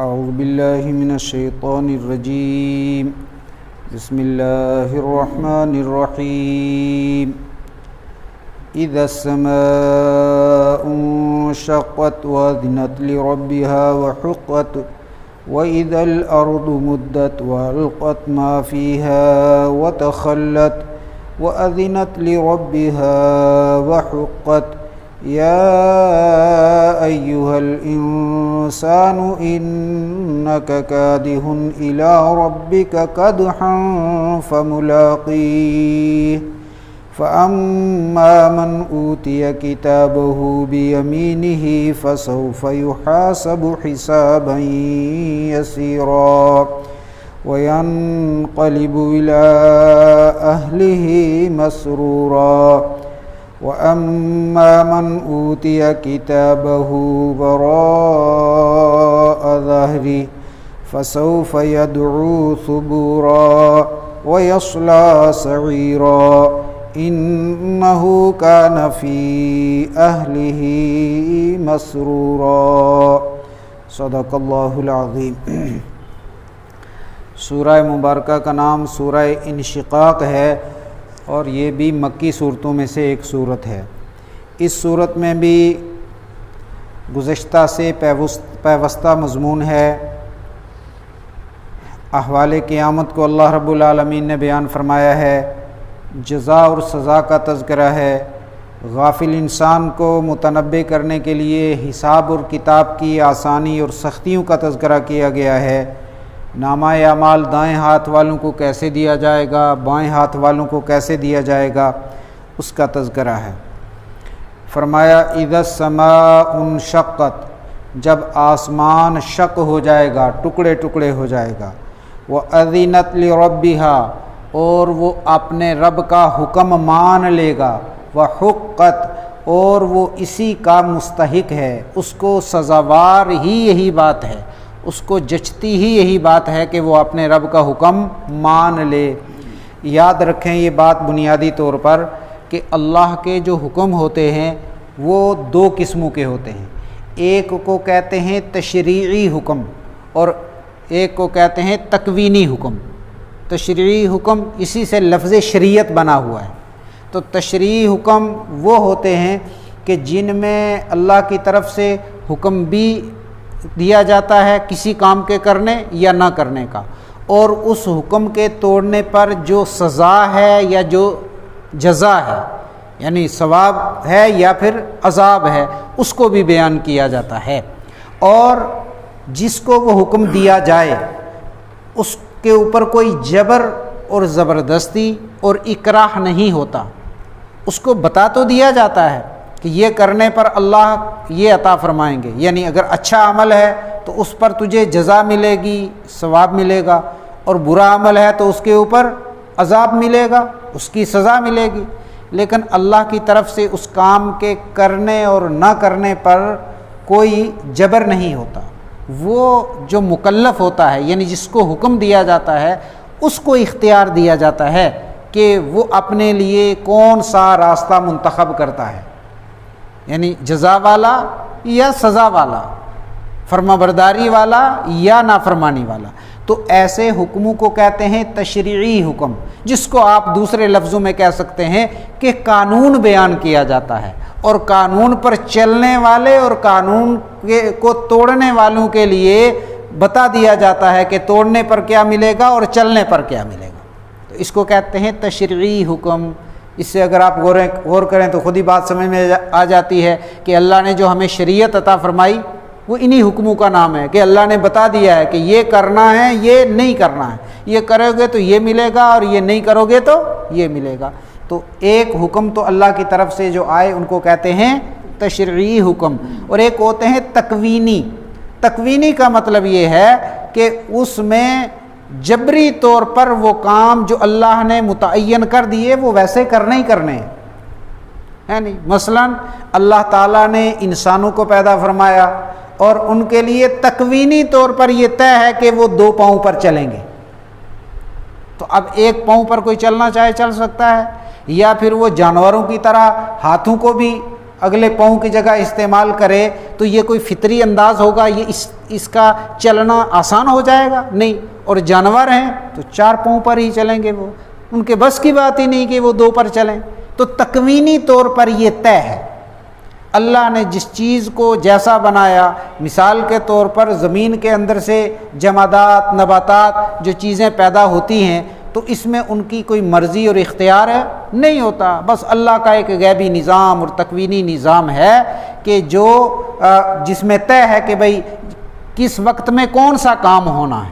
اعوذ باللہ من الشیطان الرجیم بسم اللہ الرحمن الرحیم اذا السماء انشقت واذنت لربها وحقت واذا الارض مدت والقت ما فيها وتخلت واذنت لربها وحقت یا ایہا الانسان انکا کادح الی ربک کدحا فملاقیہ فاما من اوتی کتابہ بیمینہ فسوف یحاسب حسابا یسیرا وینقلب الی اہلہ مسرورا وَأَمَّا مَنْ أُوتِيَ كِتَابَهُ وَرَاءَ ظَهْرِهِ فَسَوْفَ يَدْعُو ثُبُورًا وَيَصْلَى سَعِيرًا إِنَّهُ كَانَ فِي أَهْلِهِ مَسْرُورًا صدق اللہ العظیم۔ سورہ مبارکہ کا نام سورہ انشقاق ہے اور یہ بھی مکی صورتوں میں سے ایک صورت ہے۔ اس صورت میں بھی گزشتہ سے پیوستہ مضمون ہے۔ احوال قیامت کو اللہ رب العالمین نے بیان فرمایا ہے، جزا اور سزا کا تذکرہ ہے، غافل انسان کو متنبہ کرنے کے لیے حساب اور کتاب کی آسانی اور سختیوں کا تذکرہ کیا گیا ہے، نامہ اعمال دائیں ہاتھ والوں کو کیسے دیا جائے گا، بائیں ہاتھ والوں کو کیسے دیا جائے گا، اس کا تذکرہ ہے۔ فرمایا اذا السماء انشقت، جب آسمان شق ہو جائے گا، ٹکڑے ٹکڑے ہو جائے گا، وَأَذِنَتْ لِرَبِّهَا، اور وہ اپنے رب کا حکم مان لے گا، وَحُقَّتْ، اور وہ اسی کا مستحق ہے، اس کو سزاوار ہی یہی بات ہے، اس کو جچتی ہی یہی بات ہے کہ وہ اپنے رب کا حکم مان لے۔ یاد رکھیں یہ بات بنیادی طور پر کہ اللہ کے جو حکم ہوتے ہیں وہ دو قسموں کے ہوتے ہیں، ایک کو کہتے ہیں تشریعی حکم اور ایک کو کہتے ہیں تکوینی حکم۔ تشریعی حکم اسی سے لفظ شریعت بنا ہوا ہے۔ تو تشریعی حکم وہ ہوتے ہیں کہ جن میں اللہ کی طرف سے حکم بھی دیا جاتا ہے کسی کام کے کرنے یا نہ کرنے کا، اور اس حکم کے توڑنے پر جو سزا ہے یا جو جزا ہے، یعنی ثواب ہے یا پھر عذاب ہے، اس کو بھی بیان کیا جاتا ہے۔ اور جس کو وہ حکم دیا جائے اس کے اوپر کوئی جبر اور زبردستی اور اکراہ نہیں ہوتا، اس کو بتا تو دیا جاتا ہے کہ یہ کرنے پر اللہ یہ عطا فرمائیں گے، یعنی اگر اچھا عمل ہے تو اس پر تجھے جزا ملے گی، ثواب ملے گا، اور برا عمل ہے تو اس کے اوپر عذاب ملے گا، اس کی سزا ملے گی۔ لیکن اللہ کی طرف سے اس کام کے کرنے اور نہ کرنے پر کوئی جبر نہیں ہوتا۔ وہ جو مکلف ہوتا ہے، یعنی جس کو حکم دیا جاتا ہے، اس کو اختیار دیا جاتا ہے کہ وہ اپنے لیے کون سا راستہ منتخب کرتا ہے، یعنی جزا والا یا سزا والا، فرما برداری والا یا نافرمانی والا۔ تو ایسے حکموں کو کہتے ہیں تشریعی حکم، جس کو آپ دوسرے لفظوں میں کہہ سکتے ہیں کہ قانون بیان کیا جاتا ہے، اور قانون پر چلنے والے اور قانون کو توڑنے والوں کے لیے بتا دیا جاتا ہے کہ توڑنے پر کیا ملے گا اور چلنے پر کیا ملے گا۔ تو اس کو کہتے ہیں تشریعی حکم۔ اس سے اگر آپ غور کریں تو خود ہی بات سمجھ میں آ جاتی ہے کہ اللہ نے جو ہمیں شریعت عطا فرمائی وہ انہی حکموں کا نام ہے، کہ اللہ نے بتا دیا ہے کہ یہ کرنا ہے، یہ نہیں کرنا ہے، یہ کرو گے تو یہ ملے گا اور یہ نہیں کرو گے تو یہ ملے گا۔ تو ایک حکم تو اللہ کی طرف سے جو آئے ان کو کہتے ہیں تشریعی حکم، اور ایک ہوتے ہیں تکوینی۔ تکوینی کا مطلب یہ ہے کہ اس میں جبری طور پر وہ کام جو اللہ نے متعین کر دیے وہ ویسے کرنے ہی کرنے ہیں، ہے نہیں۔ مثلا اللہ تعالیٰ نے انسانوں کو پیدا فرمایا اور ان کے لیے تکوینی طور پر یہ طے ہے کہ وہ دو پاؤں پر چلیں گے، تو اب ایک پاؤں پر کوئی چلنا چاہے چل سکتا ہے، یا پھر وہ جانوروں کی طرح ہاتھوں کو بھی اگلے پاؤں کی جگہ استعمال کرے تو یہ کوئی فطری انداز ہوگا؟ یہ اس کا چلنا آسان ہو جائے گا؟ نہیں۔ اور جانور ہیں تو 4 پاؤں پر ہی چلیں گے، وہ ان کے بس کی بات ہی نہیں کہ وہ 2 پر چلیں۔ تو تکوینی طور پر یہ طے ہے، اللہ نے جس چیز کو جیسا بنایا، مثال کے طور پر زمین کے اندر سے جمادات، نباتات جو چیزیں پیدا ہوتی ہیں تو اس میں ان کی کوئی مرضی اور اختیار نہیں ہوتا، بس اللہ کا ایک غیبی نظام اور تکوینی نظام ہے کہ جو جس میں طے ہے کہ بھئی کس وقت میں کون سا کام ہونا ہے،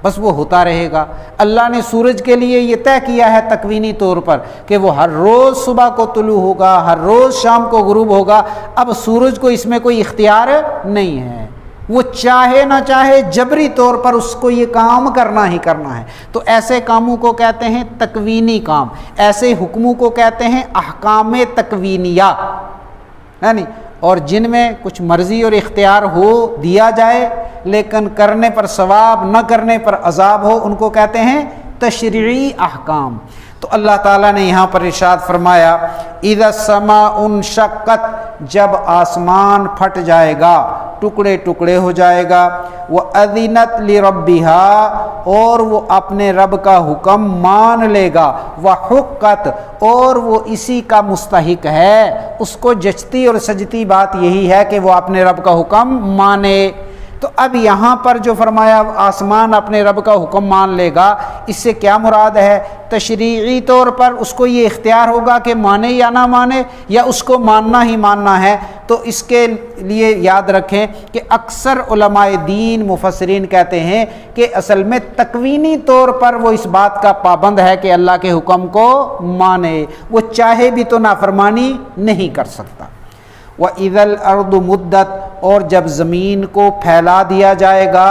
بس وہ ہوتا رہے گا۔ اللہ نے سورج کے لیے یہ طے کیا ہے تکوینی طور پر کہ وہ ہر روز صبح کو طلوع ہوگا، ہر روز شام کو غروب ہوگا۔ اب سورج کو اس میں کوئی اختیار نہیں ہے، وہ چاہے نہ چاہے جبری طور پر اس کو یہ کام کرنا ہی کرنا ہے۔ تو ایسے کاموں کو کہتے ہیں تکوینی کام، ایسے حکموں کو کہتے ہیں احکام تکوینیہ، یعنی اور جن میں کچھ مرضی اور اختیار ہو دیا جائے لیکن کرنے پر ثواب، نہ کرنے پر عذاب ہو، ان کو کہتے ہیں تشریعی احکام۔ تو اللہ تعالیٰ نے یہاں پر ارشاد فرمایا اذا السماء انشقت، جب آسمان پھٹ جائے گا، ٹکڑے ٹکڑے ہو جائے گا، وَأَذِنَتْ لِرَبِّهَا، اور وہ اپنے رب کا حکم مان لے گا، وَحُقَّتْ، اور وہ اسی کا مستحق ہے، اس کو جچتی اور سجتی بات یہی ہے کہ وہ اپنے رب کا حکم مانے۔ تو اب یہاں پر جو فرمایا آسمان اپنے رب کا حکم مان لے گا، اس سے کیا مراد ہے؟ تشریعی طور پر اس کو یہ اختیار ہوگا کہ مانے یا نہ مانے، یا اس کو ماننا ہی ماننا ہے؟ تو اس کے لیے یاد رکھیں کہ اکثر علماء دین مفسرین کہتے ہیں کہ اصل میں تکوینی طور پر وہ اس بات کا پابند ہے کہ اللہ کے حکم کو مانے، وہ چاہے بھی تو نافرمانی نہیں کر سکتا۔ وَإِذَا الْأَرْضُ مُدَّتْ، اور جب زمین کو پھیلا دیا جائے گا۔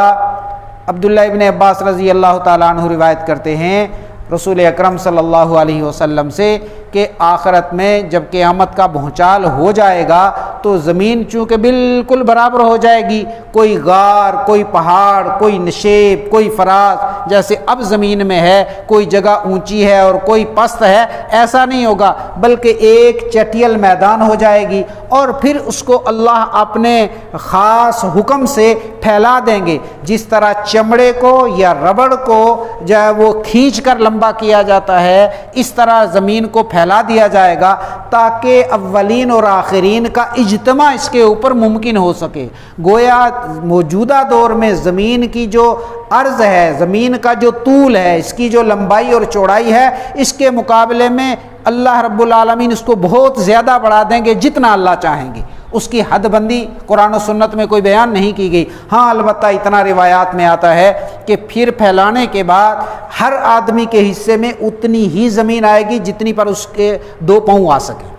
عبداللہ ابن عباس رضی اللہ تعالیٰ عنہ روایت کرتے ہیں رسول اکرم صلی اللہ علیہ وسلم سے کہ آخرت میں جب قیامت کا بھونچال ہو جائے گا تو زمین چونکہ بالکل برابر ہو جائے گی، کوئی غار، کوئی پہاڑ، کوئی نشیب، کوئی فراز جیسے اب زمین میں ہے، کوئی جگہ اونچی ہے اور کوئی پست ہے، ایسا نہیں ہوگا، بلکہ ایک چٹیل میدان ہو جائے گی، اور پھر اس کو اللہ اپنے خاص حکم سے پھیلا دیں گے۔ جس طرح چمڑے کو یا ربڑ کو جو ہے وہ کھینچ کر لمبا کیا جاتا ہے، اس طرح زمین کو پھیلا دیا جائے گا تاکہ اولین اور آخرین کا اجتماع اس کے اوپر ممکن ہو سکے۔ گویا موجودہ دور میں زمین کی جو عرض ہے، زمین کا جو طول ہے، اس کی جو لمبائی اور چوڑائی ہے، اس کے مقابلے میں اللہ رب العالمین اس کو بہت زیادہ بڑھا دیں گے جتنا اللہ چاہیں گے۔ اس کی حد بندی قرآن و سنت میں کوئی بیان نہیں کی گئی، ہاں البتہ اتنا روایات میں آتا ہے کہ پھر پھیلانے کے بعد ہر آدمی کے حصے میں اتنی ہی زمین آئے گی جتنی پر اس کے 2 پاؤں آ سکے،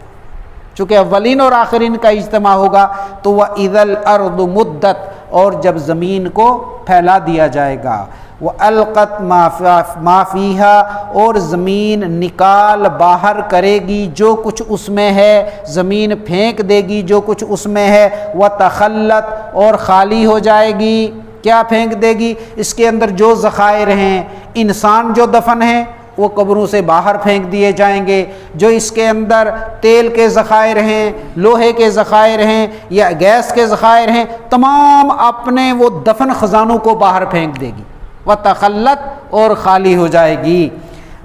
چونکہ اولین اور آخرین کا اجتماع ہوگا۔ تو وَإِذَا الْأَرْضُ مُدَّتْ، اور جب زمین کو پھیلا دیا جائے گا، وَأَلْقَتْ مَا فِيهَا، اور زمین نکال باہر کرے گی جو کچھ اس میں ہے، زمین پھینک دے گی جو کچھ اس میں ہے، وَتَخَلَّتْ، اور خالی ہو جائے گی۔ کیا پھینک دے گی؟ اس کے اندر جو ذخائر ہیں، انسان جو دفن ہیں وہ قبروں سے باہر پھینک دیے جائیں گے، جو اس کے اندر تیل کے ذخائر ہیں، لوہے کے ذخائر ہیں یا گیس کے ذخائر ہیں، تمام اپنے وہ دفن خزانوں کو باہر پھینک دے گی۔ وَتَخَلَّتْ، اور خالی ہو جائے گی۔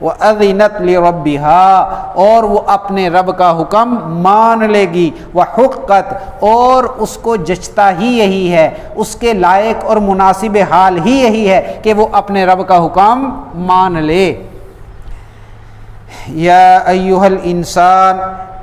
وَأَذِنَتْ لِرَبِّهَا، اور وہ اپنے رب کا حکم مان لے گی۔ وَحُقَّتْ، اور اس کو جچتا ہی یہی ہے، اس کے لائق اور مناسب حال ہی یہی ہے کہ وہ اپنے رب کا حکم مان لے۔ یا ایھا الانسان،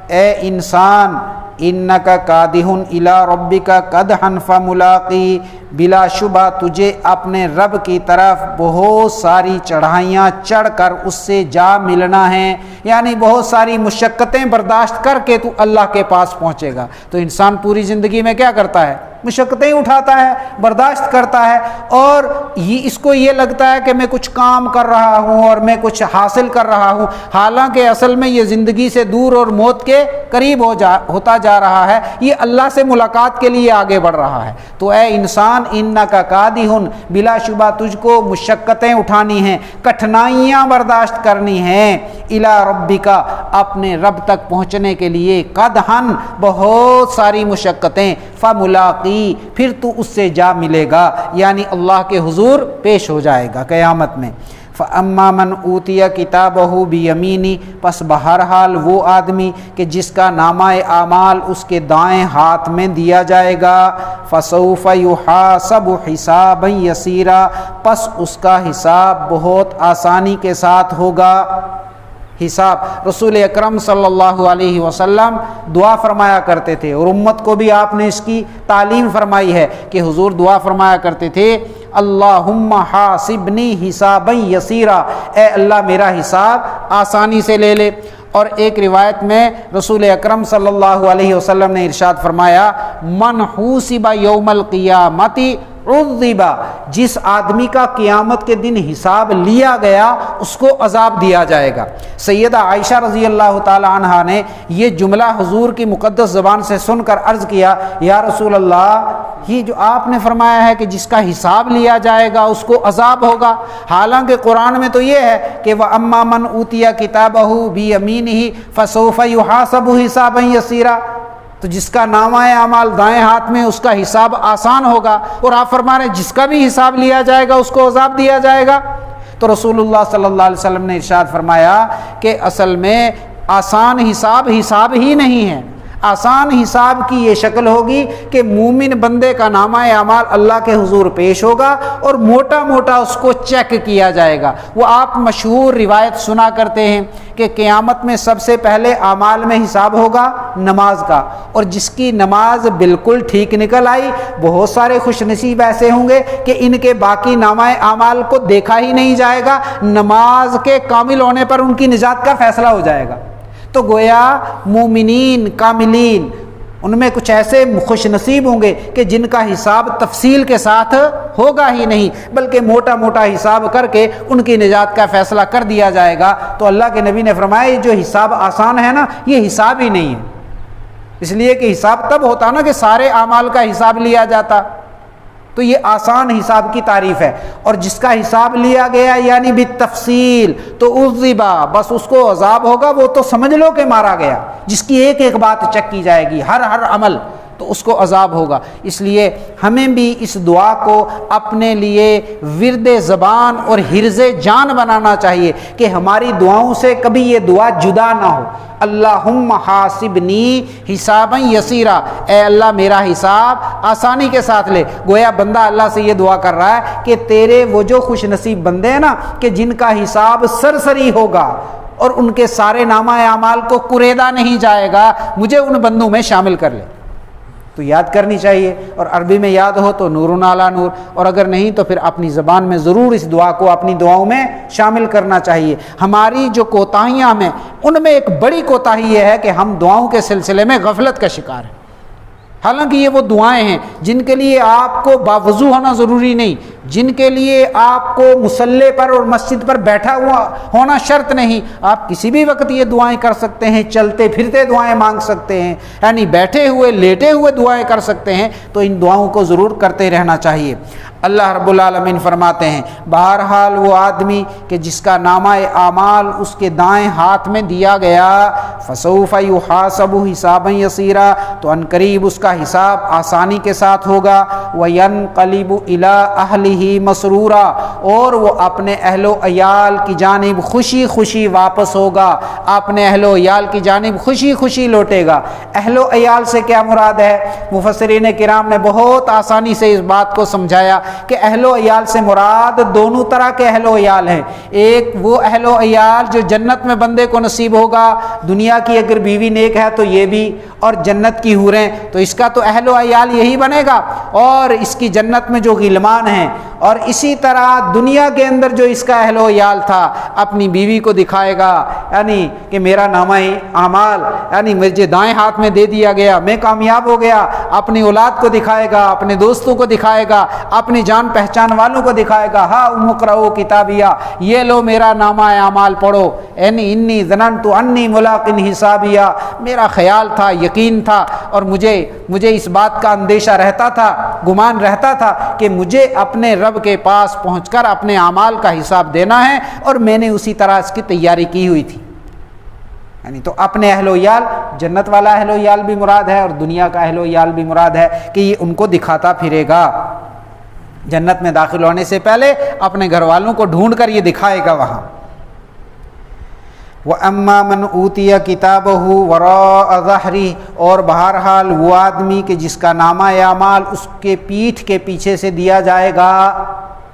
اے انسان، انک کادح الی ربک کدحا فملاقی، بلا شبہ تجھے اپنے رب کی طرف بہت ساری چڑھائیاں چڑھ کر اس سے جا ملنا ہے، یعنی بہت ساری مشقتیں برداشت کر کے تو اللہ کے پاس پہنچے گا۔ تو انسان پوری زندگی میں کیا کرتا ہے؟ مشقتیں اٹھاتا ہے، برداشت کرتا ہے، اور اس کو یہ لگتا ہے کہ میں کچھ کام کر رہا ہوں اور میں کچھ حاصل کر رہا ہوں، حالانکہ اصل میں یہ زندگی سے دور اور موت کے قریب ہوتا جا رہا ہے، یہ اللہ سے ملاقات کے لیے آگے بڑھ رہا ہے۔ تو اے انسان انک کادح، بلا شبہ تجھ کو مشقتیں اٹھانی ہیں، کٹھنائیاں برداشت کرنی ہیں، الی ربک، اپنے رب تک پہنچنے کے لیے، قدحن، بہت ساری مشقتیں، فملاقی، پھر تو اس سے جا ملے گا، یعنی اللہ کے حضور پیش ہو جائے گا قیامت میں۔ فَأَمَّا مَنْ أُوتِيَ كِتَابَهُ بِيَمِينِهِ، پس بہرحال وہ آدمی کہ جس کا نامہ اعمال اس کے دائیں ہاتھ میں دیا جائے گا، فَسَوْفَ يُحَاسَبُ حِسَابًا يَسِيرًا، پس اس کا حساب بہت آسانی کے ساتھ ہوگا۔ حساب، رسول اکرم صلی اللہ علیہ وسلم دعا فرمایا کرتے تھے، اور امت کو بھی آپ نے اس کی تعلیم فرمائی ہے کہ حضور دعا فرمایا کرتے تھے، اللہم حاسبنی حسابا یسیرا، اے اللہ میرا حساب آسانی سے لے لے۔ اور ایک روایت میں رسول اکرم صلی اللہ علیہ وسلم نے ارشاد فرمایا، من حوسب یوم القیامت عذب، جس آدمی کا قیامت کے دن حساب لیا گیا اس کو عذاب دیا جائے گا۔ سیدہ عائشہ رضی اللہ تعالی عنہا نے یہ جملہ حضور کی مقدس زبان سے سن کر عرض کیا، یا رسول اللہ، یہ جو آپ نے فرمایا ہے کہ جس کا حساب لیا جائے گا اس کو عذاب ہوگا، حالانکہ قرآن میں تو یہ ہے کہ وَأَمَّا مَنْ أُوتِيَ كِتَابَهُ بِيَمِينِهِ فَسَوْفَ يُحَاسَبُ حِسَابًا يَسِيرًا، تو جس کا نامہ اعمال دائیں ہاتھ میں اس کا حساب آسان ہوگا، اور آپ فرما رہے ہیں جس کا بھی حساب لیا جائے گا اس کو عذاب دیا جائے گا۔ تو رسول اللہ صلی اللہ علیہ وسلم نے ارشاد فرمایا کہ اصل میں آسان حساب ہی نہیں ہے، آسان حساب کی یہ شکل ہوگی کہ مومن بندے کا نامہ اعمال اللہ کے حضور پیش ہوگا اور موٹا موٹا اس کو چیک کیا جائے گا۔ وہ آپ مشہور روایت سنا کرتے ہیں کہ قیامت میں سب سے پہلے اعمال میں حساب ہوگا نماز کا، اور جس کی نماز بالکل ٹھیک نکل آئی، بہت سارے خوش نصیب ایسے ہوں گے کہ ان کے باقی نامہ اعمال کو دیکھا ہی نہیں جائے گا، نماز کے کامل ہونے پر ان کی نجات کا فیصلہ ہو جائے گا۔ تو گویا مومنین کاملین ان میں کچھ ایسے خوش نصیب ہوں گے کہ جن کا حساب تفصیل کے ساتھ ہوگا ہی نہیں، بلکہ موٹا موٹا حساب کر کے ان کی نجات کا فیصلہ کر دیا جائے گا۔ تو اللہ کے نبی نے فرمایا یہ جو حساب آسان ہے نا، یہ حساب ہی نہیں ہے، اس لیے کہ حساب تب ہوتا نا کہ سارے اعمال کا حساب لیا جاتا، تو یہ آسان حساب کی تعریف ہے۔ اور جس کا حساب لیا گیا یعنی بالتفصیل تو عذبا، بس اس کو عذاب ہوگا، وہ تو سمجھ لو کہ مارا گیا، جس کی ایک ایک بات چیک کی جائے گی، ہر عمل، تو اس کو عذاب ہوگا۔ اس لیے ہمیں بھی اس دعا کو اپنے لیے ورد زبان اور حرز جان بنانا چاہیے کہ ہماری دعاؤں سے کبھی یہ دعا جدا نہ ہو، اللہم حاسبنی حسابا یسیرا، اے اللہ میرا حساب آسانی کے ساتھ لے۔ گویا بندہ اللہ سے یہ دعا کر رہا ہے کہ تیرے وہ جو خوش نصیب بندے ہیں نا کہ جن کا حساب سرسری ہوگا اور ان کے سارے نامہ اعمال کو قریدا نہیں جائے گا، مجھے ان بندوں میں شامل کر لے۔ تو یاد کرنی چاہیے، اور عربی میں یاد ہو تو نور علی نور، اور اگر نہیں تو پھر اپنی زبان میں ضرور اس دعا کو اپنی دعاؤں میں شامل کرنا چاہیے۔ ہماری جو کوتاہیاں ہیں ان میں ایک بڑی کوتاہی یہ ہے کہ ہم دعاؤں کے سلسلے میں غفلت کا شکار ہیں۔ حالانکہ یہ وہ دعائیں ہیں جن کے لیے آپ کو باوضو ہونا ضروری نہیں، جن کے لیے آپ کو مصلی پر اور مسجد پر بیٹھا ہوا ہونا شرط نہیں، آپ کسی بھی وقت یہ دعائیں کر سکتے ہیں، چلتے پھرتے دعائیں مانگ سکتے ہیں، یعنی بیٹھے ہوئے لیٹے ہوئے دعائیں کر سکتے ہیں۔ تو ان دعاؤں کو ضرور کرتے رہنا چاہیے۔ اللہ رب العالمین فرماتے ہیں، بہرحال وہ آدمی کہ جس کا نامہ اعمال اس کے دائیں ہاتھ میں دیا گیا، فسوف یحاسب حسابا یسیرا، تو ان قریب اس کا حساب آسانی کے ساتھ ہوگا، وینقلب الی اہلہ مسرورا، اور وہ اپنے اہل و عیال کی جانب خوشی خوشی واپس ہوگا، اپنے اہل و عیال کی جانب خوشی خوشی لوٹے گا۔ اہل و عیال سے کیا مراد ہے؟ مفسرین کرام نے بہت آسانی سے اس بات کو سمجھایا کہ اہل و عیال سے مراد دونوں طرح کے اہل و عیال ہیں۔ ایک وہ اہل و عیال جو جنت میں بندے کو نصیب ہوگا، دنیا کی اگر بیوی نیک ہے تو یہ بھی، اور جنت کی حوریں، تو اس کا تو اہل و عیال یہی بنے گا، اور اس کی جنت میں جو غلمان ہیں، اور اسی طرح دنیا کے اندر جو اس کا اہل و عیال تھا اپنی بیوی کو دکھائے گا، یعنی کہ میرا نامہ اعمال یعنی مجھے دائیں ہاتھ میں دے دیا گیا، میں کامیاب ہو گیا، اپنی اولاد کو دکھائے گا، اپنے دوستوں کو دکھائے گا، اپنی جان پہچان والوں کو دکھائے گا، ہاں اقرؤ کتابیہ، یہ لو میرا نامہ اعمال پڑھو، انی ظننت انی ملاق حسابیہ، میرا خیال تھا، یقین تھا، اور مجھے اس بات کا اندیشہ رہتا تھا، گمان رہتا تھا کہ مجھے اپنے رب کے پاس پہنچ کر اپنے اعمال کا حساب دینا ہے، اور میں نے اسی طرح اس کی تیاری کی ہوئی تھی۔ یعنی تو اپنے اہل و یال، جنت والا اہل و یال بھی مراد ہے اور دنیا کا اہل و یال بھی مراد ہے کہ یہ ان کو دکھاتا پھرے گا، جنت میں داخل ہونے سے پہلے اپنے گھر والوں کو ڈھونڈ کر یہ دکھائے گا وہاں۔ وَأَمَّا مَنْ أُوتِيَ كِتَابَهُ وَرَاءَ ظَهْرِهِ، اور بہرحال وہ آدمی کہ جس کا نامہ اعمال اس کے پیٹھ کے پیچھے سے دیا جائے گا۔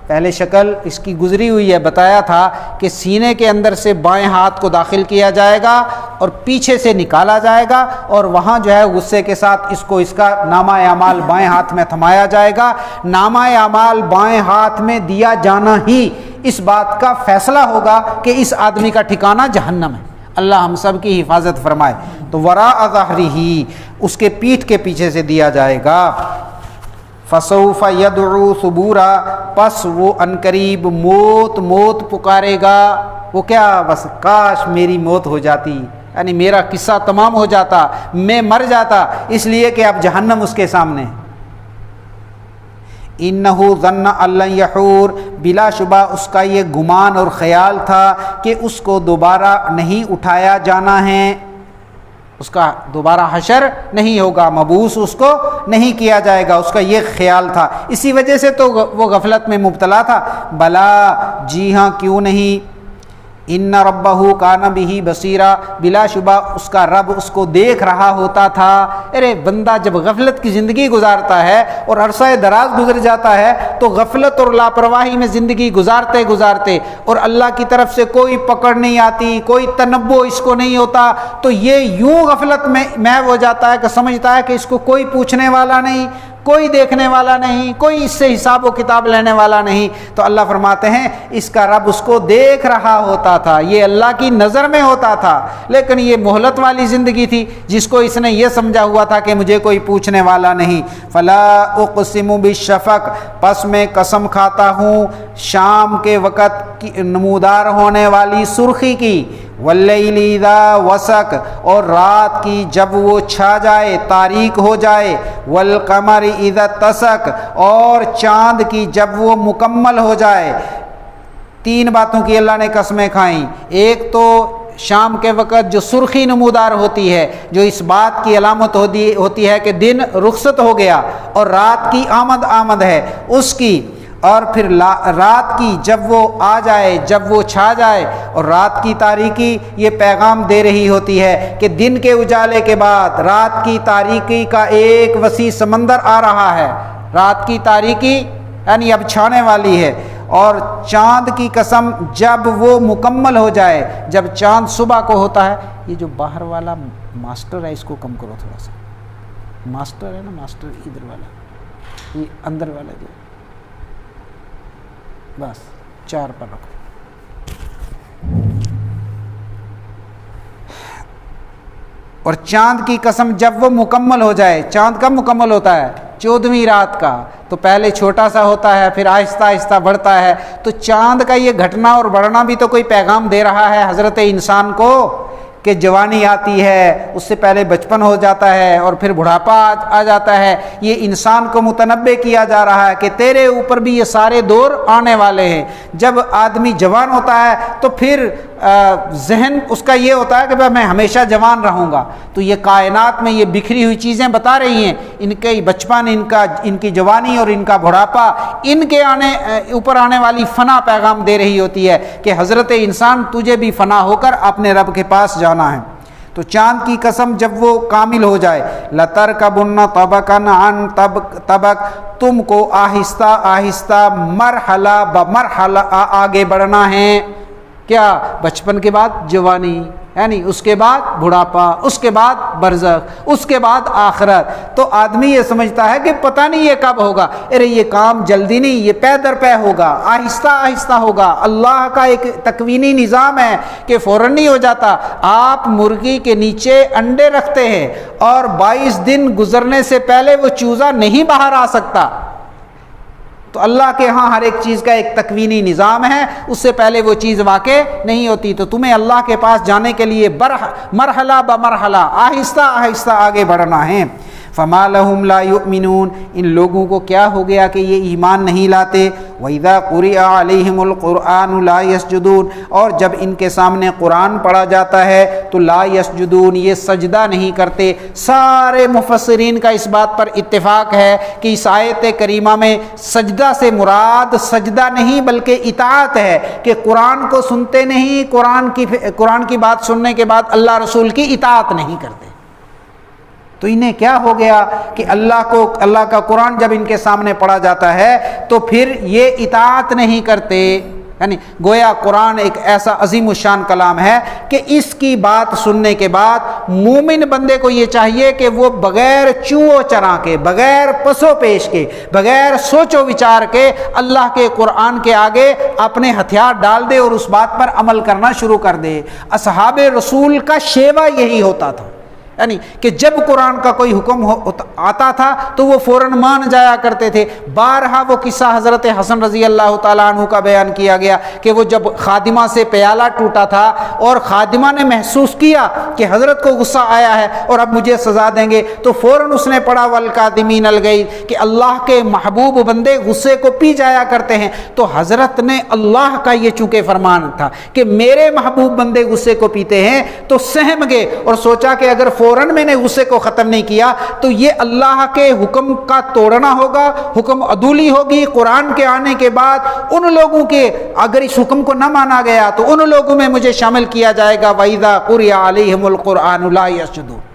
پہلے شکل اس کی گزری ہوئی ہے، بتایا تھا کہ سینے کے اندر سے بائیں ہاتھ کو داخل کیا جائے گا اور پیچھے سے نکالا جائے گا، اور وہاں جو ہے غصے کے ساتھ اس کا نامہ اعمال بائیں ہاتھ میں تھمایا جائے گا۔ نامہ اعمال بائیں ہاتھ میں دیا جانا ہی اس بات کا فیصلہ ہوگا کہ اس آدمی کا ٹھکانہ جہنم ہے۔ اللہ ہم سب کی حفاظت فرمائے۔ تو وراء ظہرہ، اس کے پیٹھ کے پیچھے سے دیا جائے گا۔ فسوف یدعو ثبورا، پس وہ عنقریب موت پکارے گا۔ وہ کیا، بس کاش میری موت ہو جاتی، یعنی میرا قصہ تمام ہو جاتا، میں مر جاتا، اس لیے کہ اب جہنم اس کے سامنے۔ انہ ظن ان لن یحور، بلا شبہ اس کا یہ گمان اور خیال تھا کہ اس کو دوبارہ نہیں اٹھایا جانا ہے، اس کا دوبارہ حشر نہیں ہوگا، مبعوث اس کو نہیں کیا جائے گا، اس کا یہ خیال تھا، اسی وجہ سے تو وہ غفلت میں مبتلا تھا۔ بلا، جی ہاں کیوں نہیں، ان ربہ کان بہ بصیرا، بلا شبہ اس کا رب اس کو دیکھ رہا ہوتا تھا۔ ارے بندہ جب غفلت کی زندگی گزارتا ہے اور عرصہ دراز گزر جاتا ہے تو غفلت اور لاپرواہی میں زندگی گزارتے اور اللہ کی طرف سے کوئی پکڑ نہیں آتی، کوئی تنبؤ اس کو نہیں ہوتا، تو یہ یوں غفلت میں محو ہو جاتا ہے کہ سمجھتا ہے کہ اس کو کوئی پوچھنے والا نہیں، کوئی دیکھنے والا نہیں، کوئی اس سے حساب و کتاب لینے والا نہیں۔ تو اللہ فرماتے ہیں اس کا رب اس کو دیکھ رہا ہوتا تھا، یہ اللہ کی نظر میں ہوتا تھا، لیکن یہ مہلت والی زندگی تھی جس کو اس نے یہ سمجھا ہوا تھا کہ مجھے کوئی پوچھنے والا نہیں۔ فلا اقسم بالشفق، پس میں قسم کھاتا ہوں شام کے وقت کی نمودار ہونے والی سرخی کی، واللیل اذا وسق، اور رات کی جب وہ چھا جائے، تاریک ہو جائے، والقمر اذا اتسق، اور چاند کی جب وہ مکمل ہو جائے۔ تین باتوں کی اللہ نے قسمیں کھائیں، ایک تو شام کے وقت جو سرخی نمودار ہوتی ہے، جو اس بات کی علامت ہوتی ہے کہ دن رخصت ہو گیا، اور رات کی آمد ہے اس کی، اور پھر رات کی جب وہ آ جائے، جب وہ چھا جائے، اور رات کی تاریکی یہ پیغام دے رہی ہوتی ہے کہ دن کے اجالے کے بعد رات کی تاریکی کا ایک وسیع سمندر آ رہا ہے، رات کی تاریکی یعنی اب چھانے والی ہے۔ اور چاند کی قسم جب وہ مکمل ہو جائے، جب چاند صبح کو ہوتا ہے۔ یہ جو باہر والا ماسٹر ہے اس کو کم کرو تھوڑا سا، ماسٹر ہے نا، ماسٹر ادھر والا، یہ اندر والا جو، بس 4 پر رکھو۔ اور چاند کی قسم جب وہ مکمل ہو جائے، چاند کب مکمل ہوتا ہے؟ 14ویں رات کا، تو پہلے چھوٹا سا ہوتا ہے پھر آہستہ آہستہ بڑھتا ہے، تو چاند کا یہ گھٹنا اور بڑھنا بھی تو کوئی پیغام دے رہا ہے حضرت انسان کو کہ جوانی آتی ہے، اس سے پہلے بچپن ہو جاتا ہے اور پھر بڑھاپا آ جاتا ہے۔ یہ انسان کو متنبع کیا جا رہا ہے کہ تیرے اوپر بھی یہ سارے دور آنے والے ہیں۔ جب آدمی جوان ہوتا ہے تو پھر ذہن اس کا یہ ہوتا ہے کہ میں ہمیشہ جوان رہوں گا، تو یہ کائنات میں یہ بکھری ہوئی چیزیں بتا رہی ہیں، ان کے بچپن، ان کی جوانی اور ان کا بڑھاپا، ان کے اوپر آنے والی فنا پیغام دے رہی ہوتی ہے کہ حضرت انسان تجھے بھی فنا ہو کر اپنے رب کے پاس جانا ہے۔ تو چاند کی قسم جب وہ کامل ہو جائے، لَتَرْكَبُنَّ طَبَقًا عَنْ طَبَقٍ، تم کو آہستہ آہستہ مرحلہ بمرحلہ آگے بڑھنا ہے۔ کیا؟ بچپن کے بعد جوانی، یعنی اس کے بعد بڑھاپا، اس کے بعد برزخ، اس کے بعد آخرت۔ تو آدمی یہ سمجھتا ہے کہ پتہ نہیں یہ کب ہوگا، ارے یہ کام جلدی نہیں، یہ پے در پے ہوگا، آہستہ آہستہ ہوگا۔ اللہ کا ایک تکوینی نظام ہے کہ فوراً نہیں ہو جاتا۔ آپ مرغی کے نیچے انڈے رکھتے ہیں اور 22 دن گزرنے سے پہلے وہ چوزا نہیں باہر آ سکتا۔ تو اللہ کے ہاں ہر ایک چیز کا ایک تکوینی نظام ہے، اس سے پہلے وہ چیز واقع نہیں ہوتی۔ تو تمہیں اللہ کے پاس جانے کے لیے مرحلہ بمرحلہ آہستہ آہستہ آگے بڑھنا ہے۔ فما لهم لا يؤمنون، ان لوگوں کو کیا ہو گیا کہ یہ ایمان نہیں لاتے۔ وَإِذَا قُرِئَ عَلَيْهِمُ الْقُرْآنُ لَا يَسْجُدُونَ، اور جب ان کے سامنے قرآن پڑھا جاتا ہے تو لا يسجدون، یہ سجدہ نہیں کرتے۔ سارے مفسرین کا اس بات پر اتفاق ہے کہ اس آیت کریمہ میں سجدہ سے مراد سجدہ نہیں بلکہ اطاعت ہے، کہ قرآن کو سنتے نہیں، قرآن کی بات سننے کے بعد اللہ رسول کی اطاعت نہیں کرتے۔ تو انہیں کیا ہو گیا کہ اللہ کا قرآن جب ان کے سامنے پڑھا جاتا ہے تو پھر یہ اطاعت نہیں کرتے۔ یعنی گویا قرآن ایک ایسا عظیم الشان کلام ہے کہ اس کی بات سننے کے بعد مومن بندے کو یہ چاہیے کہ وہ بغیر چوں و چرا کے، بغیر پس و پیش کے، بغیر سوچ و وچار کے اللہ کے قرآن کے آگے اپنے ہتھیار ڈال دے اور اس بات پر عمل کرنا شروع کر دے۔ اصحاب رسول کا شیوا یہی ہوتا تھا، یعنی کہ جب قرآن کا کوئی حکم آتا تھا تو وہ فوراً مان جایا کرتے تھے۔ بارہا وہ قصہ حضرت حسن رضی اللہ تعالیٰ عنہ کا بیان کیا گیا کہ وہ جب خادمہ سے پیالہ ٹوٹا تھا اور خادمہ نے محسوس کیا کہ حضرت کو غصہ آیا ہے اور اب مجھے سزا دیں گے، تو فوراً اس نے پڑھا والکاظمین الغیظ، کہ اللہ کے محبوب بندے غصے کو پی جایا کرتے ہیں۔ تو حضرت نے اللہ کا یہ چونکہ فرمان تھا کہ میرے محبوب بندے غصے کو پیتے ہیں، تو سہم گئے اور سوچا کہ اگر فوراً میں نے غصے کو ختم نہیں کیا تو یہ اللہ کے حکم کا توڑنا ہوگا، حکم عدولی ہوگی۔ قرآن کے آنے کے بعد ان لوگوں کے اگر اس حکم کو نہ مانا گیا تو ان لوگوں میں مجھے شامل کیا جائے گا۔ وَإِذَا قُرِئَ عَلَيْهِمُ الْقُرْآنُ لَا يَسْجُدُونَ۔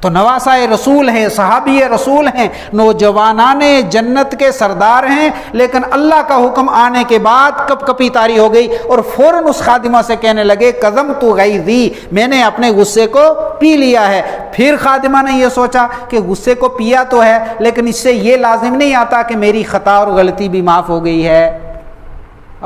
تو نواسائے رسول ہیں، صحابی رسول ہیں، نوجوانان جنت کے سردار ہیں، لیکن اللہ کا حکم آنے کے بعد کپ کپی طاری ہو گئی اور فوراً اس خادمہ سے کہنے لگے کظمت غیظی، میں نے اپنے غصے کو پی لیا ہے۔ پھر خادمہ نے یہ سوچا کہ غصے کو پیا تو ہے لیکن اس سے یہ لازم نہیں آتا کہ میری خطا اور غلطی بھی معاف ہو گئی ہے۔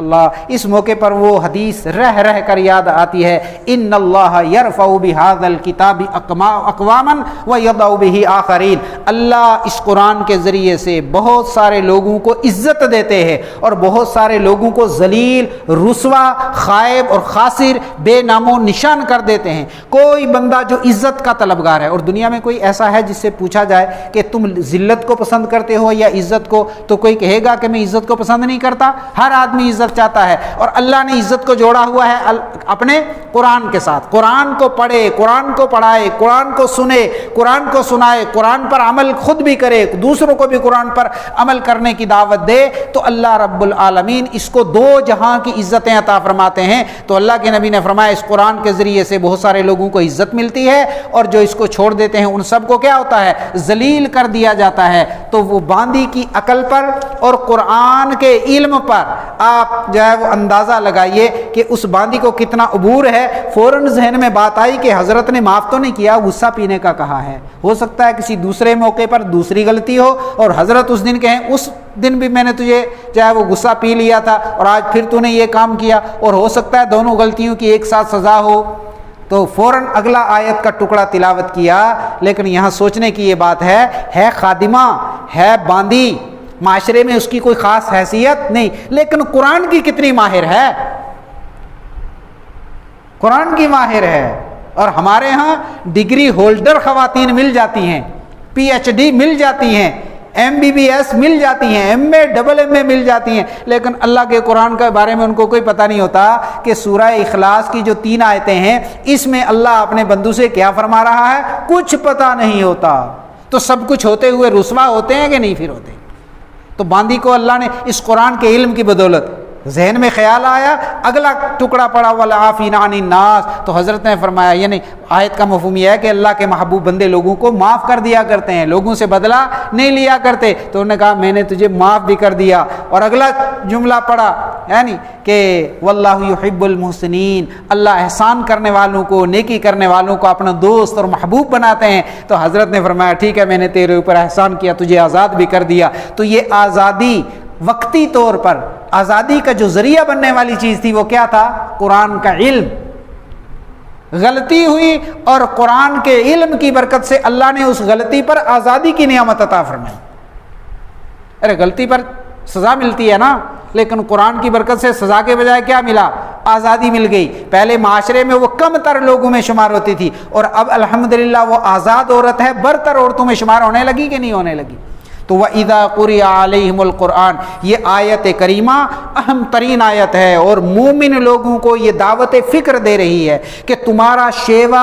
اللہ، اس موقع پر وہ حدیث رہ رہ کر یاد آتی ہے، ان اللہ یرفع بہذا الکتاب اقواما ویضع بہ آخرین۔ اللہ اس قرآن کے ذریعے سے بہت سارے لوگوں کو عزت دیتے ہیں اور بہت سارے لوگوں کو ذلیل، رسوا، خائب اور خاسر، بے نام و نشان کر دیتے ہیں۔ کوئی بندہ جو عزت کا طلبگار ہے، اور دنیا میں کوئی ایسا ہے جس سے پوچھا جائے کہ تم ذلت کو پسند کرتے ہو یا عزت کو، تو کوئی کہے گا کہ میں عزت کو پسند نہیں کرتا۔ ہر آدمی عزت چاہتا ہے، اور اللہ نے عزت کو جوڑا ہوا ہے اپنے قرآن کے ساتھ۔ قرآن کو پڑھے، قرآن کو پڑھائے، قرآن کو سنے، قرآن کو سنائے، قرآن پر عمل خود بھی کرے، دوسروں کو بھی قرآن پر عمل کرنے کی دعوت دے، تو اللہ رب العالمین اس کو دو جہاں کی عزتیں عطا فرماتے ہیں۔ تو اللہ کے نبی نے فرمایا اس قرآن کے ذریعے سے بہت سارے لوگوں کو عزت ملتی ہے، اور جو اس کو چھوڑ دیتے ہیں ان سب کو کیا ہوتا ہے؟ ذلیل کر دیا جاتا ہے۔ تو وہ باندی کی عقل پر اور قرآن کے علم پر آپ جو ہے وہ اندازہ لگائیے کہ اس باندی کو کتنا عبور ہے۔ فوراً ذہن میں بات آئی کہ حضرت نے معاف تو نہیں کیا، غصہ پینے کا کہا ہے۔ ہو سکتا ہے کسی دوسرے موقع پر دوسری غلطی ہو اور حضرت اس دن کہیں اس دن بھی میں نے تجھے جو ہے وہ غصہ پی لیا تھا اور آج پھر تو نے یہ کام کیا، اور ہو سکتا ہے دونوں غلطیوں کی ایک ساتھ سزا ہو۔ تو فوراً اگلا آیت کا ٹکڑا تلاوت کیا، لیکن یہاں سوچنے کی یہ بات ہے خادمہ، ہے باندی، معاشرے میں اس کی کوئی خاص حیثیت نہیں، لیکن قرآن کی کتنی ماہر ہے، قرآن کی ماہر ہے۔ اور ہمارے ہاں ڈگری ہولڈر خواتین مل جاتی ہیں، پی ایچ ڈی مل جاتی ہیں، ایم بی بی ایس مل جاتی ہیں، ایم اے ڈبل ایم اے مل جاتی ہیں، لیکن اللہ کے قرآن کے بارے میں ان کو کوئی پتہ نہیں ہوتا کہ سورہ اخلاص کی جو 3 آیتیں ہیں اس میں اللہ اپنے بندوں سے کیا فرما رہا ہے، کچھ پتہ نہیں ہوتا۔ تو سب کچھ ہوتے ہوئے رسوا ہوتے ہیں کہ نہیں پھر ہوتے؟ تو باندی کو اللہ نے اس قرآن کے علم کی بدولت ذہن میں خیال آیا، اگلا ٹکڑا پڑا والعافین عن الناس، تو حضرت نے فرمایا، یعنی آیت کا مفہوم یہ ہے کہ اللہ کے محبوب بندے لوگوں کو معاف کر دیا کرتے ہیں، لوگوں سے بدلہ نہیں لیا کرتے۔ تو انہوں نے کہا میں نے تجھے معاف بھی کر دیا، اور اگلا جملہ پڑھا یعنی کہ واللہ یحب المحسنین، اللہ احسان کرنے والوں کو، نیکی کرنے والوں کو اپنا دوست اور محبوب بناتے ہیں۔ تو حضرت نے فرمایا ٹھیک ہے، میں نے تیرے اوپر احسان کیا، تجھے آزاد بھی کر دیا۔ تو یہ آزادی وقتی طور پر، آزادی کا جو ذریعہ بننے والی چیز تھی وہ کیا تھا؟ قرآن کا علم۔ غلطی ہوئی اور قرآن کے علم کی برکت سے اللہ نے اس غلطی پر آزادی کی نعمت عطا فرمائی۔ ارے غلطی پر سزا ملتی ہے نا، لیکن قرآن کی برکت سے سزا کے بجائے کیا ملا؟ آزادی مل گئی۔ پہلے معاشرے میں وہ کم تر لوگوں میں شمار ہوتی تھی، اور اب الحمدللہ وہ آزاد عورت ہے، برتر عورتوں میں شمار ہونے لگی کہ نہیں ہونے لگی؟ تو وَإِذَا قُرِئَ عَلَيْهِمُ الْقُرْآنُ، یہ آیت کریمہ اہم ترین آیت ہے، اور مومن لوگوں کو یہ دعوت فکر دے رہی ہے کہ تمہارا شیوا،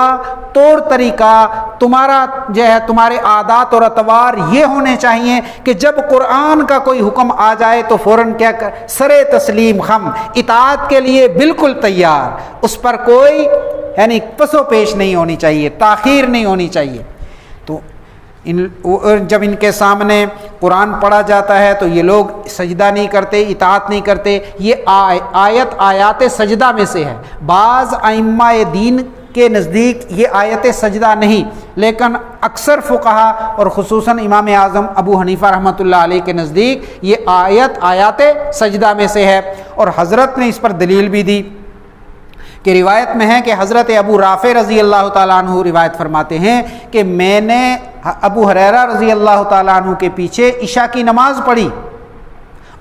طور طریقہ، تمہارا جو ہے تمہارے عادات اور اطوار یہ ہونے چاہیے کہ جب قرآن کا کوئی حکم آ جائے تو فوراً کیا سرے تسلیم خم، اطاعت کے لیے بالکل تیار، اس پر کوئی یعنی پس و پیش نہیں ہونی چاہیے، تاخیر نہیں ہونی چاہیے۔ تو جب ان کے سامنے قرآن پڑھا جاتا ہے تو یہ لوگ سجدہ نہیں کرتے، اطاعت نہیں کرتے۔ یہ آیت آیات سجدہ میں سے ہے۔ بعض ائمہ دین کے نزدیک یہ آیت سجدہ نہیں، لیکن اکثر فقہا اور خصوصاً امام اعظم ابو حنیفہ رحمۃ اللہ علیہ کے نزدیک یہ آیات سجدہ میں سے ہے، اور حضرت نے اس پر دلیل بھی دی کہ روایت میں ہے کہ حضرت ابو رافع رضی اللہ تعالیٰ عنہ روایت فرماتے ہیں کہ میں نے ابو ہریرہ رضی اللہ تعالیٰ عنہ کے پیچھے عشاء کی نماز پڑھی،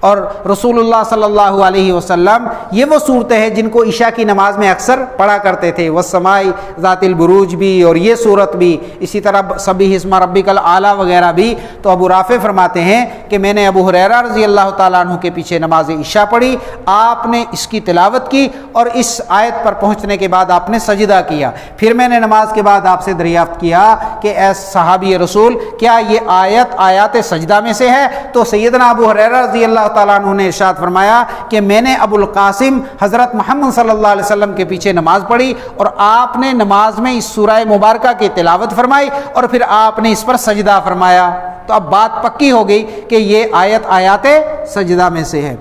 اور رسول اللہ صلی اللہ علیہ وسلم یہ وہ صورتیں ہیں جن کو عشاء کی نماز میں اکثر پڑھا کرتے تھے، والسماء ذات البروج بھی، اور یہ صورت بھی، اسی طرح سبح اسم ربک الاعلی وغیرہ بھی۔ تو ابو رافع فرماتے ہیں کہ میں نے ابو ہریرہ رضی اللہ تعالیٰ عنہ کے پیچھے نماز عشاء پڑھی، آپ نے اس کی تلاوت کی، اور اس آیت پر پہنچنے کے بعد آپ نے سجدہ کیا۔ پھر میں نے نماز کے بعد آپ سے دریافت کیا کہ اے صحابی رسول، کیا یہ آیات سجدہ میں سے ہے؟ تو سیدنا ابو ہریرہ رضی اللہ تعالیٰ عنہ نے ارشاد فرمایا کہ میں نے ابو القاسم حضرت محمد صلی اللہ علیہ وسلم کے پیچھے نماز پڑھی، اور آپ نے نماز میں اس سورہ مبارکہ کی تلاوت فرمائی، اور پھر آپ نے اس پر سجدہ فرمایا۔ تو اب بات پکی ہو گئی کہ یہ آیات سجدہ میں سے ہے۔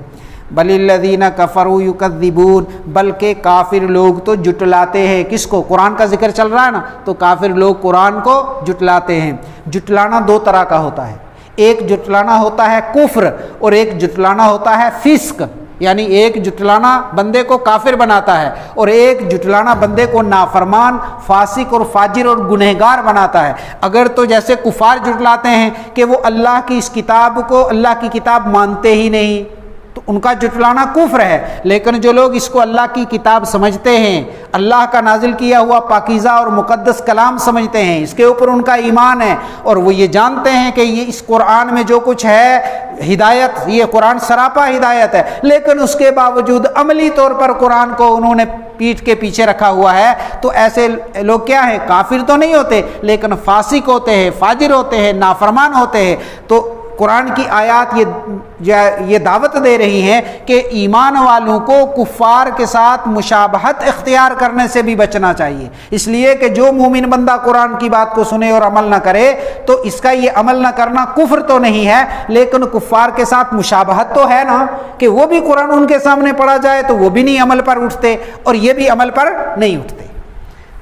بل الذین کفروا یکذبون، بلکہ کافر لوگ تو جٹلاتے ہیں۔ کس کو؟ قرآن کا ذکر چل رہا ہے نا، تو کافر لوگ قرآن کو جٹلاتے ہیں۔ جٹلانا دو طرح کا ہوتا ہے، ایک جٹلانا ہوتا ہے کفر، اور ایک جٹلانا ہوتا ہے فسق، یعنی ایک جٹلانا بندے کو کافر بناتا ہے، اور ایک جٹلانا بندے کو نافرمان، فاسق اور فاجر اور گنہگار بناتا ہے۔ اگر تو جیسے کفار جٹلاتے ہیں کہ وہ اللہ کی اس کتاب کو، اللہ کی کتاب مانتے ہی نہیں، تو ان کا جٹلانا کفر ہے۔ لیکن جو لوگ اس کو اللہ کی کتاب سمجھتے ہیں، اللہ کا نازل کیا ہوا پاکیزہ اور مقدس کلام سمجھتے ہیں، اس کے اوپر ان کا ایمان ہے، اور وہ یہ جانتے ہیں کہ یہ اس قرآن میں جو کچھ ہے ہدایت، یہ قرآن سراپا ہدایت ہے، لیکن اس کے باوجود عملی طور پر قرآن کو انہوں نے پیٹھ کے پیچھے رکھا ہوا ہے، تو ایسے لوگ کیا ہیں؟ کافر تو نہیں ہوتے، لیکن فاسق ہوتے ہیں، فاجر ہوتے ہیں، نافرمان ہوتے ہیں۔ تو قرآن کی آیات یہ دعوت دے رہی ہیں کہ ایمان والوں کو کفار کے ساتھ مشابہت اختیار کرنے سے بھی بچنا چاہیے، اس لیے کہ جو مومن بندہ قرآن کی بات کو سنے اور عمل نہ کرے تو اس کا یہ عمل نہ کرنا کفر تو نہیں ہے، لیکن کفار کے ساتھ مشابہت تو ہے نا، کہ وہ بھی قرآن ان کے سامنے پڑھا جائے تو وہ بھی نہیں عمل پر اٹھتے، اور یہ بھی عمل پر نہیں اٹھتے۔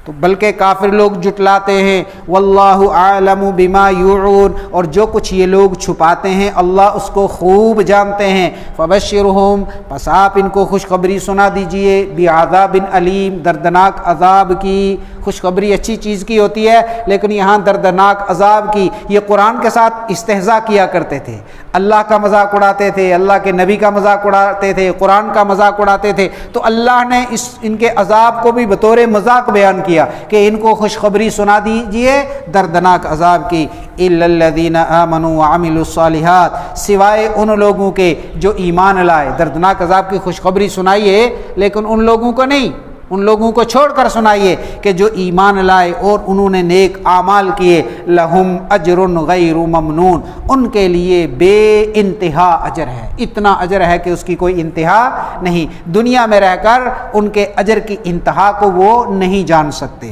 تو بلکہ کافر لوگ جٹلاتے ہیں۔ واللہ اعلم بما یوعون، اور جو کچھ یہ لوگ چھپاتے ہیں اللہ اس کو خوب جانتے ہیں۔ فبشرہم، پس آپ ان کو خوشخبری سنا دیجئے، بعذاب علیم، دردناک عذاب کی۔ خوشخبری اچھی چیز کی ہوتی ہے، لیکن یہاں دردناک عذاب کی۔ یہ قرآن کے ساتھ استہزاء کیا کرتے تھے، اللہ کا مذاق اڑاتے تھے، اللہ کے نبی کا مذاق اڑاتے تھے، قرآن کا مذاق اڑاتے تھے، تو اللہ نے ان کے عذاب کو بھی بطور مذاق بیان کیا کہ ان کو خوشخبری سنا دیجئے دردناک عذاب کی۔ الا الذین آمنوا وعملوا الصالحات، سوائے ان لوگوں کے جو ایمان لائے۔ دردناک عذاب کی خوشخبری سنائیے، لیکن ان لوگوں کو نہیں، ان لوگوں کو چھوڑ کر سنائیے کہ جو ایمان لائے اور انہوں نے نیک اعمال کیے۔ لہم اجر غیر ممنون، ان کے لیے بے انتہا اجر ہے، اتنا اجر ہے کہ اس کی کوئی انتہا نہیں۔ دنیا میں رہ کر ان کے اجر کی انتہا کو وہ نہیں جان سکتے۔